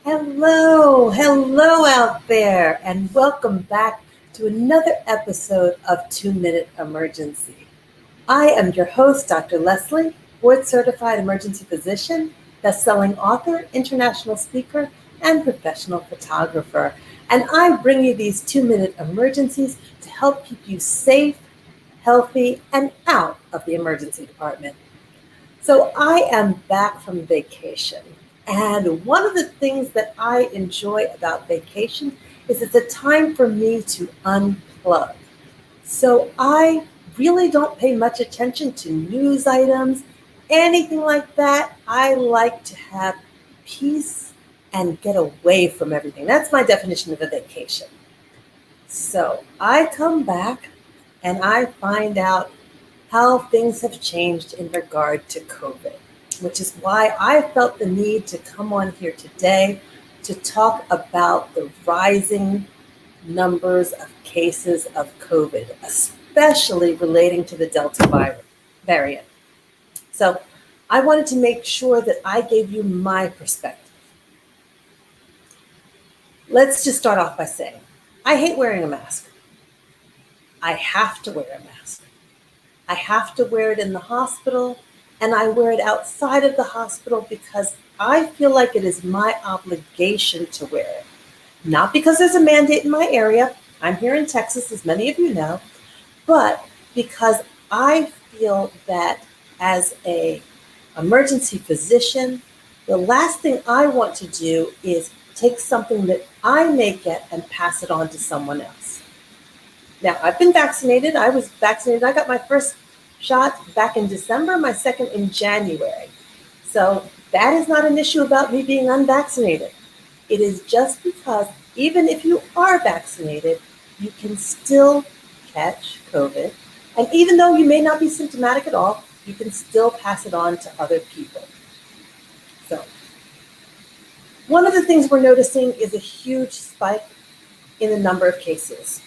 Hello out there, and welcome back to another episode of 2 Minute Emergency. I am your host, Dr. Leslie, board certified emergency physician, best-selling author, international speaker, and professional photographer. And I bring you these 2 minute emergencies to help keep you safe, healthy, and out of the emergency department. So I am back from vacation. And one of the things that I enjoy about vacation is it's a time for me to unplug. So I really don't pay much attention to news items, anything like that. I like to have peace and get away from everything. That's my definition of a vacation. So I come back and I find out how things have changed in regard to COVID, which is why I felt the need to come on here today to talk about the rising numbers of cases of COVID, especially relating to the Delta variant. So I wanted to make sure that I gave you my perspective. Let's just start off by saying, I hate wearing a mask. I have to wear a mask. I have to wear it in the hospital, and I wear it outside of the hospital because I feel like it is my obligation to wear it. Not because there's a mandate in my area. I'm here in Texas, as many of you know, but because I feel that as an emergency physician, the last thing I want to do is take something that I may get and pass it on to someone else. Now, I've been vaccinated. I was vaccinated. I got my first shot back in December, my second in January. So that is not an issue about me being unvaccinated. It is just because even if you are vaccinated, you can still catch COVID. And even though you may not be symptomatic at all, you can still pass it on to other people. So one of the things we're noticing is a huge spike in the number of cases.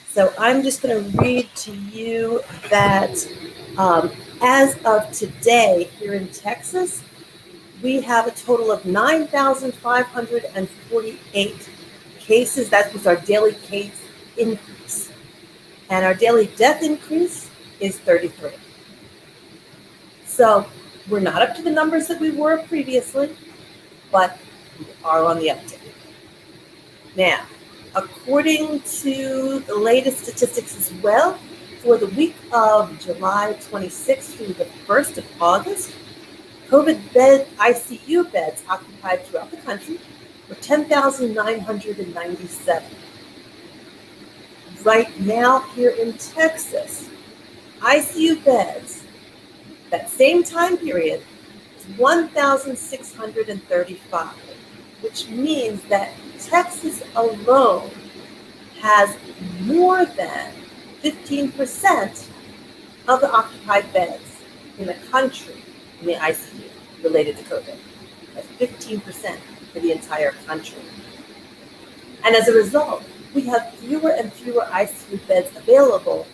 So I'm just going to read to you that as of today here in Texas, we have a total of 9,548 cases. That was our daily case increase. And our daily death increase is 33. So we're not up to the numbers that we were previously, but we are on the uptick. Now, according to the latest statistics as well, for the week of July 26th through the 1st of August, COVID ICU beds occupied throughout the country were 10,997. Right now here in Texas, ICU beds, that same time period, is 1,635, which means that Texas alone has more than 15% of the occupied beds in the country in the ICU related to COVID. That's 15% for the entire country. And as a result, we have fewer and fewer ICU beds available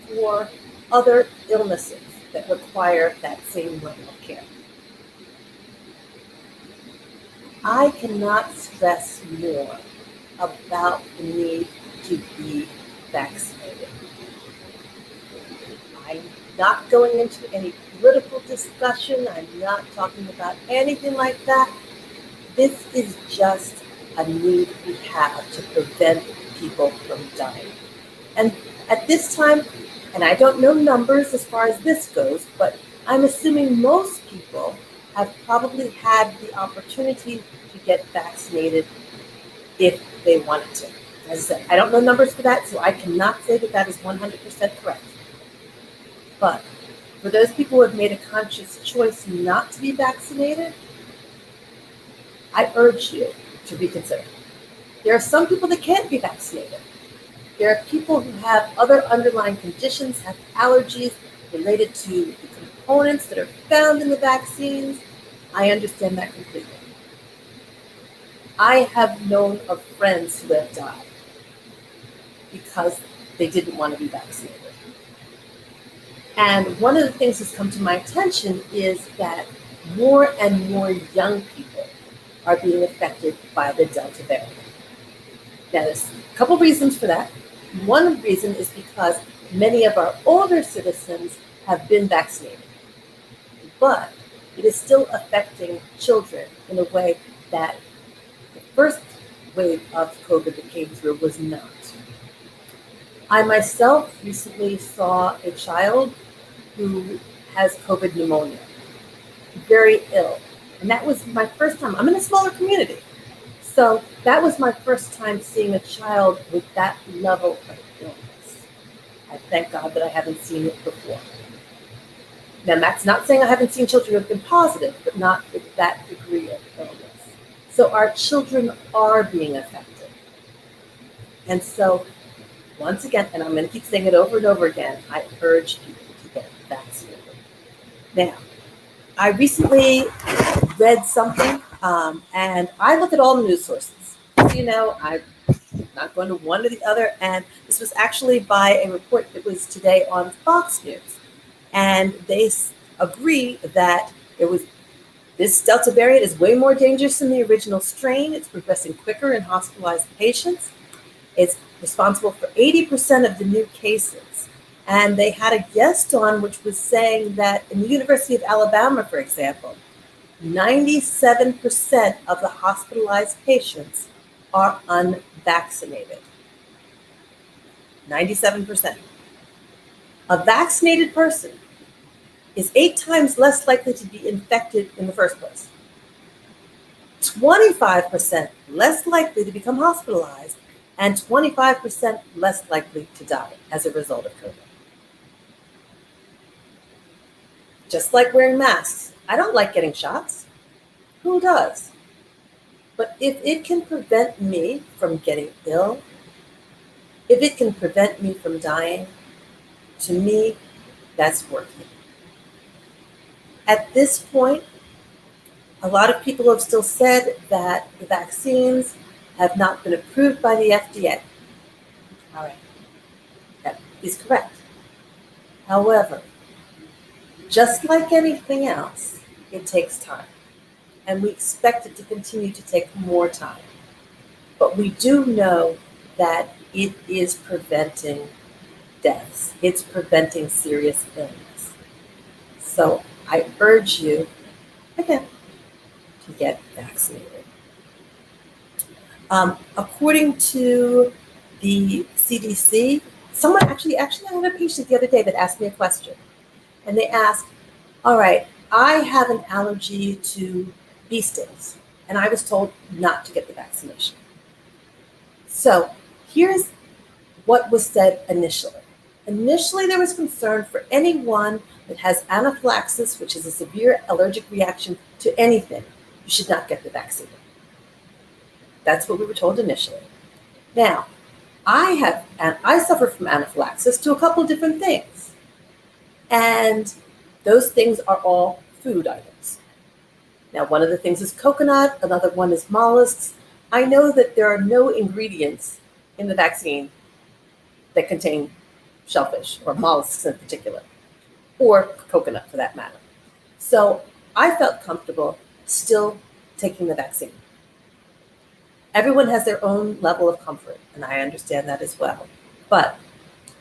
for other illnesses that require that same level of care. I cannot stress more about the need to be vaccinated. I'm not going into any political discussion. I'm not talking about anything like that. This is just a need we have to prevent people from dying. And at this time, and I don't know numbers as far as this goes, but I'm assuming most people have probably had the opportunity to get vaccinated if they wanted to. As I said, I don't know numbers for that, so I cannot say that that is 100% correct. But for those people who have made a conscious choice not to be vaccinated, I urge you to reconsider. There are some people that can't be vaccinated. There are people who have other underlying conditions, have allergies related to the components that are found in the vaccines. I understand that completely. I have known of friends who have died because they didn't want to be vaccinated. And one of the things that's come to my attention is that more and more young people are being affected by the Delta variant. Now, there's a couple reasons for that. One reason is because many of our older citizens have been vaccinated, but it is still affecting children in a way that the first wave of COVID that came through was not. I myself recently saw a child who has COVID pneumonia, very ill. And that was my first time. I'm in a smaller community. So that was my first time seeing a child with that level of illness. I thank God that I haven't seen it before. Now, that's not saying I haven't seen children who have been positive, but not with that degree of illness. So our children are being affected. And so, once again, and I'm going to keep saying it over and over again, I urge people to get vaccinated. Now, I recently read something, and I look at all the news sources. You know, I'm not going to one or the other, and this was actually by a report that was today on Fox News. And they agree that this Delta variant is way more dangerous than the original strain. It's progressing quicker in hospitalized patients. It's responsible for 80% of the new cases. And they had a guest on which was saying that in the University of Alabama, for example, 97% of the hospitalized patients are unvaccinated. 97%. A vaccinated person is 8 times less likely to be infected in the first place. 25% less likely to become hospitalized, and 25% less likely to die as a result of COVID. Just like wearing masks. I don't like getting shots. Who does? But if it can prevent me from getting ill, if it can prevent me from dying, to me, that's worth it. At this point, a lot of people have still said that the vaccines have not been approved by the FDA. All right, that is correct. However, just like anything else, it takes time. And we expect it to continue to take more time. But we do know that it is preventing deaths. It's preventing serious illness. So I urge you, again, to get vaccinated. According to the CDC, someone actually I had a patient the other day that asked me a question. And they asked, all right, I have an allergy to bee stings. And I was told not to get the vaccination. So here's what was said initially. Initially, there was concern for anyone that has anaphylaxis, which is a severe allergic reaction to anything. You should not get the vaccine. That's what we were told initially. Now, I suffer from anaphylaxis to a couple of different things. And those things are all food items. Now, one of the things is coconut, another one is mollusks. I know that there are no ingredients in the vaccine that contain shellfish or mollusks in particular, or coconut for that matter. So I felt comfortable still taking the vaccine. Everyone has their own level of comfort, and I understand that as well. But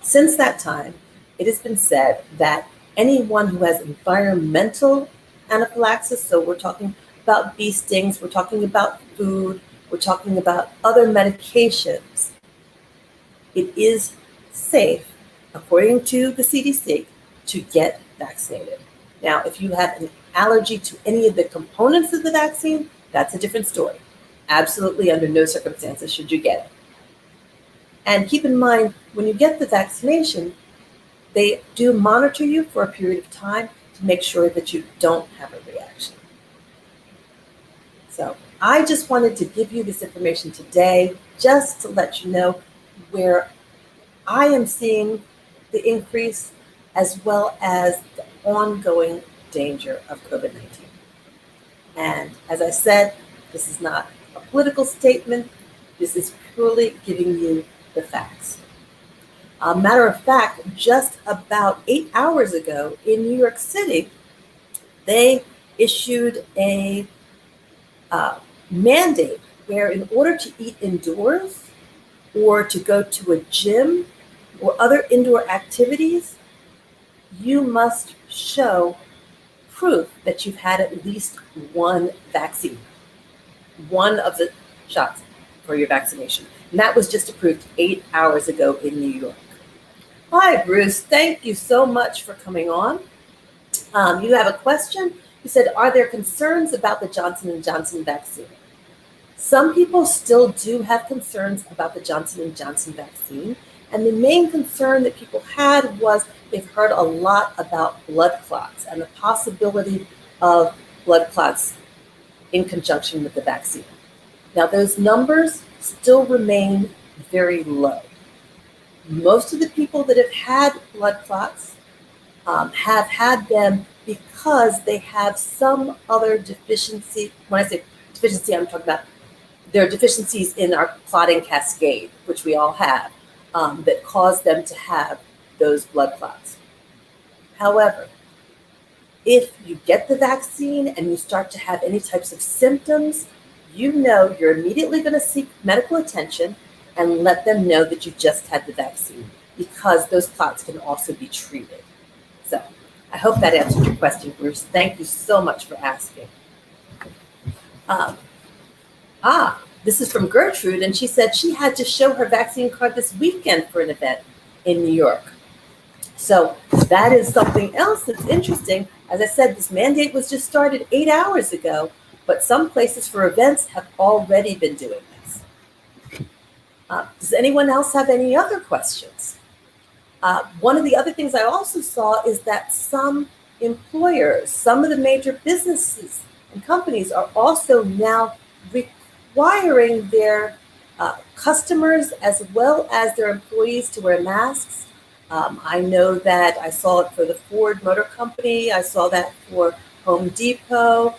since that time, it has been said that anyone who has environmental anaphylaxis, so we're talking about bee stings, we're talking about food, we're talking about other medications, it is safe, according to the CDC, to get vaccinated. Now, if you have an allergy to any of the components of the vaccine, that's a different story. Absolutely, under no circumstances should you get it. And keep in mind, when you get the vaccination, they do monitor you for a period of time to make sure that you don't have a reaction. So I just wanted to give you this information today just to let you know where I am seeing the increase as well as the ongoing danger of COVID-19. And as I said, this is not a political statement. This is purely giving you the facts. A matter of fact, just about 8 hours ago in New York City, they issued a mandate where in order to eat indoors or to go to a gym or other indoor activities, you must show proof that you've had at least one vaccine, one of the shots for your vaccination. And that was just approved 8 hours ago in New York. Hi, Bruce. Thank you so much for coming on. You have a question. You said, are there concerns about the Johnson & Johnson vaccine? Some people still do have concerns about the Johnson & Johnson vaccine. And the main concern that people had was they've heard a lot about blood clots and the possibility of blood clots in conjunction with the vaccine. Now, those numbers still remain very low. Most of the people that have had blood clots have had them because they have some other deficiency. When I say deficiency, I'm talking about there are deficiencies in our clotting cascade, which we all have, that cause them to have those blood clots. However, if you get the vaccine and you start to have any types of symptoms, you know you're immediately going to seek medical attention and let them know that you just had the vaccine, because those clots can also be treated. So I hope that answered your question, Bruce. Thank you so much for asking. This is from Gertrude, and she said she had to show her vaccine card this weekend for an event in New York. So that is something else that's interesting. As I said, this mandate was just started 8 hours ago, but some places for events have already been doing this. Does anyone else have any other questions? One of the other things I also saw is that some employers, some of the major businesses and companies are also now requiring their customers as well as their employees to wear masks. I know that I saw it for the Ford Motor Company. I saw that for Home Depot.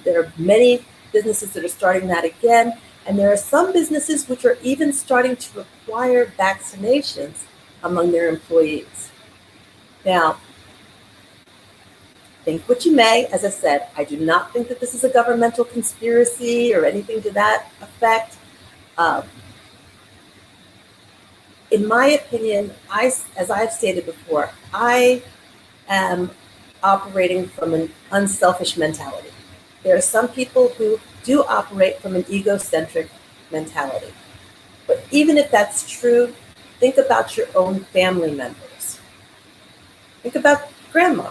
There are many businesses that are starting that again. And there are some businesses which are even starting to require vaccinations among their employees. Now, think what you may. As I said, I do not think that this is a governmental conspiracy or anything to that effect. In my opinion, as I've stated before, I am operating from an unselfish mentality. There are some people who do operate from an egocentric mentality. But even if that's true, think about your own family members. Think about grandma.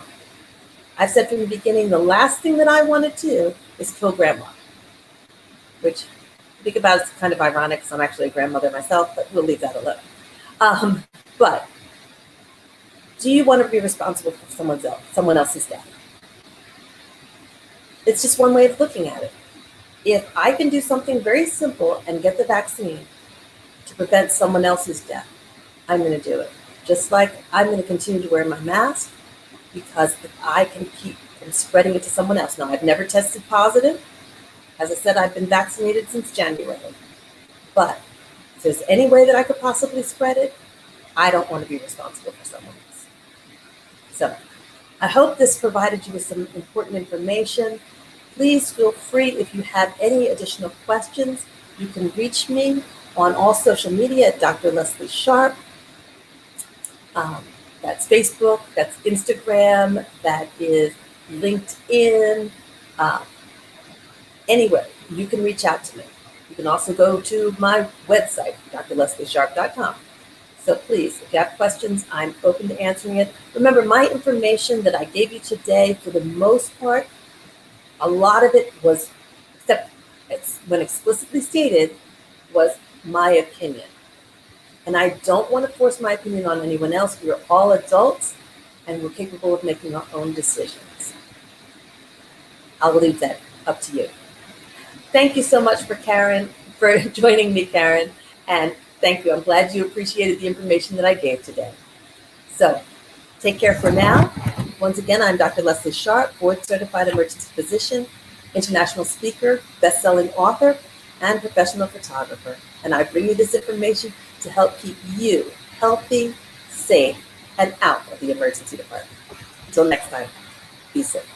I've said from the beginning, the last thing that I want to do is kill grandma, which think about it's kind of ironic because I'm actually a grandmother myself, but we'll leave that alone. But do you want to be responsible for someone else's death? It's just one way of looking at it. If I can do something very simple and get the vaccine to prevent someone else's death, I'm going to do it. Just like I'm going to continue to wear my mask, because if I can keep from spreading it to someone else. Now, I've never tested positive. As I said, I've been vaccinated since January. But if there's any way that I could possibly spread it, I don't want to be responsible for someone else. So I hope this provided you with some important information. Please feel free, if you have any additional questions, you can reach me on all social media at Dr. Leslie Sharp. That's Facebook, that's Instagram, that is LinkedIn. Anyway, you can reach out to me. You can also go to my website, drlesliesharp.com. So please, if you have questions, I'm open to answering it. Remember, my information that I gave you today, for the most part, a lot of it was, except when explicitly stated, was my opinion. And I don't want to force my opinion on anyone else. We are all adults and we're capable of making our own decisions. I'll leave that up to you. Thank you so much for joining me, Karen. And thank you. I'm glad you appreciated the information that I gave today. So take care for now. Once again, I'm Dr. Leslie Sharp, board-certified emergency physician, international speaker, best-selling author, and professional photographer. And I bring you this information to help keep you healthy, safe, and out of the emergency department. Until next time, be safe.